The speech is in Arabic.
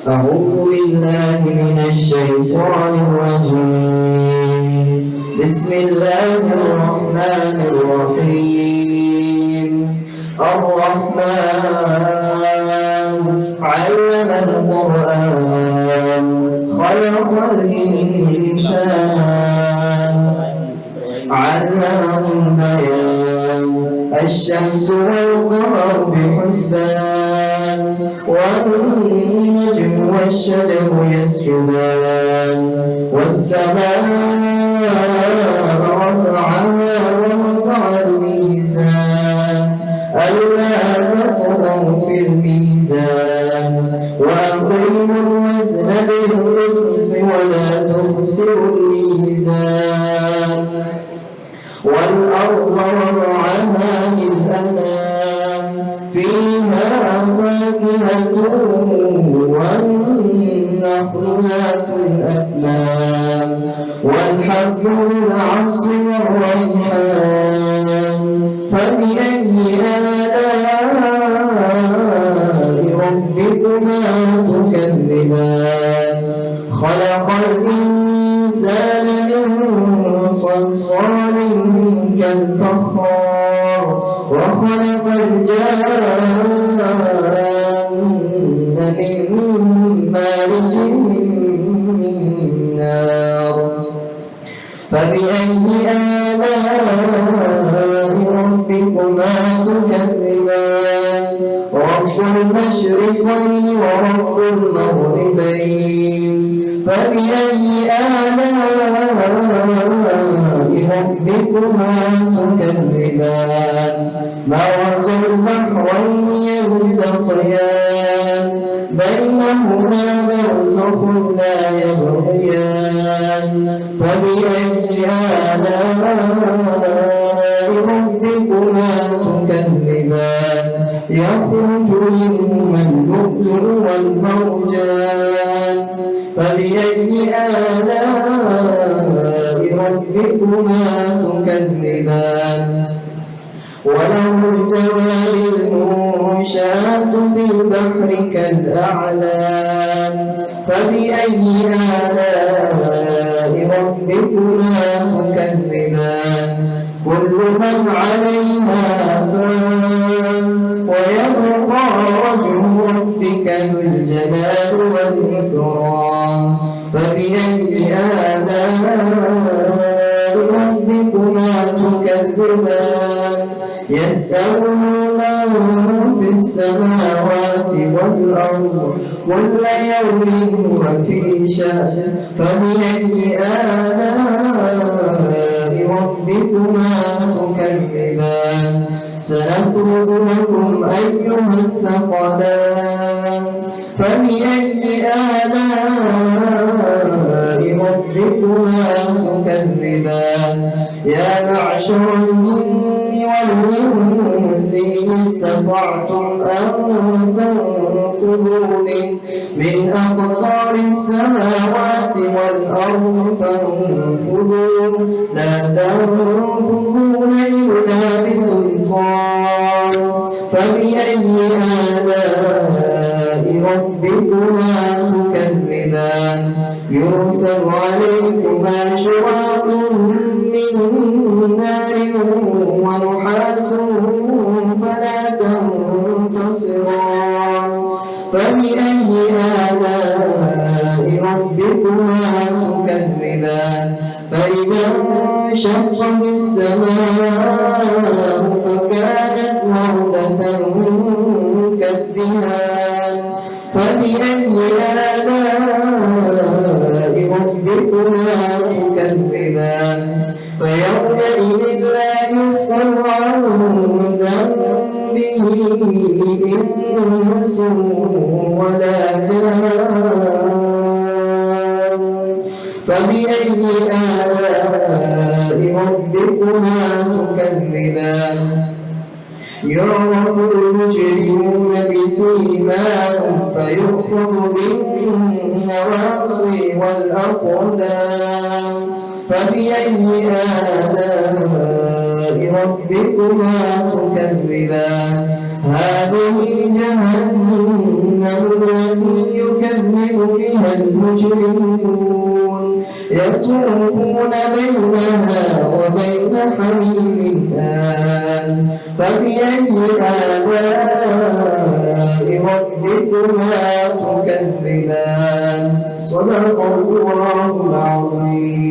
أعوذ بالله من الشيطان الرجيم. بسم الله الرحمن الرحيم. الرحمن علم القرآن خلق الإنسان علمه البيان الشمس والقمر بحسبان والنجم والشجر يسجدان والسماء رفعها ووضع الميزان ألا تطغوا في الميزان وأقيموا الوزن بالقسط ولا تخسروا الميزان والأرض وضعها للأنام فيها فاكهة والنخل ذات الأكمام والحب العصر والريحان فبأي آلاء ربكما تكذبان خلق الإنسان من صلصال كالفخار وخلق الجان من مارج من نار فبأي آلاء ربكما تكذبان رب المشرقين ورب المغربين فبأي آلاء ربكما تكذبان مرج البحرين يلتقيان بينهما برزخ لا يبغيان فبأي آلاء ربكما تكذبان يخرج منهما اللؤلؤ والمرجان فبأي آلاء ربكما تكذبان وله الجوار المنشآت في البحر كالأعلام فبأي آلاء ربكما تكذبان كل من عليها فان ويبقى وجه ربك ذو الجلال والإكرام فبأي آلاء ربكما تكذبان يسأله من في السماوات والأرض كل يوم هو في شأن فبأي آلاء ربكما تكذبان سنفرغ لكم أيها الثقلان فبأي آلاء ربكما تكذبان يا معشر الجن والإنس إن استطعتم أن تنفذوا من أقطار السماوات والأرض فانفذوا لا تنفذون إلا بسلطان فبأي آلاء ربكما تكذبان يرسل عليكما شواظ من نار ونحاس فلا تنتصران فبأي آلاء ربكما تكذبان فإذا انشقت السماء فكانت وردة كالدهان فبأي آلاء ربكما تكذبان فيومئذ لا يسأل عن ذنبه إنس ولا جان فبأي آلاء ربكما تكذبان يعرف المجرمون بسيماهم فيؤخذ بالنواصي والأقدام فبأي آلاء ربكما تكذبان هذه جهنم التي يكذب المجرمون يطوفون بينها وبين حميم آن فبأي آلاء ربكما تكذبان صدق الله العظيم.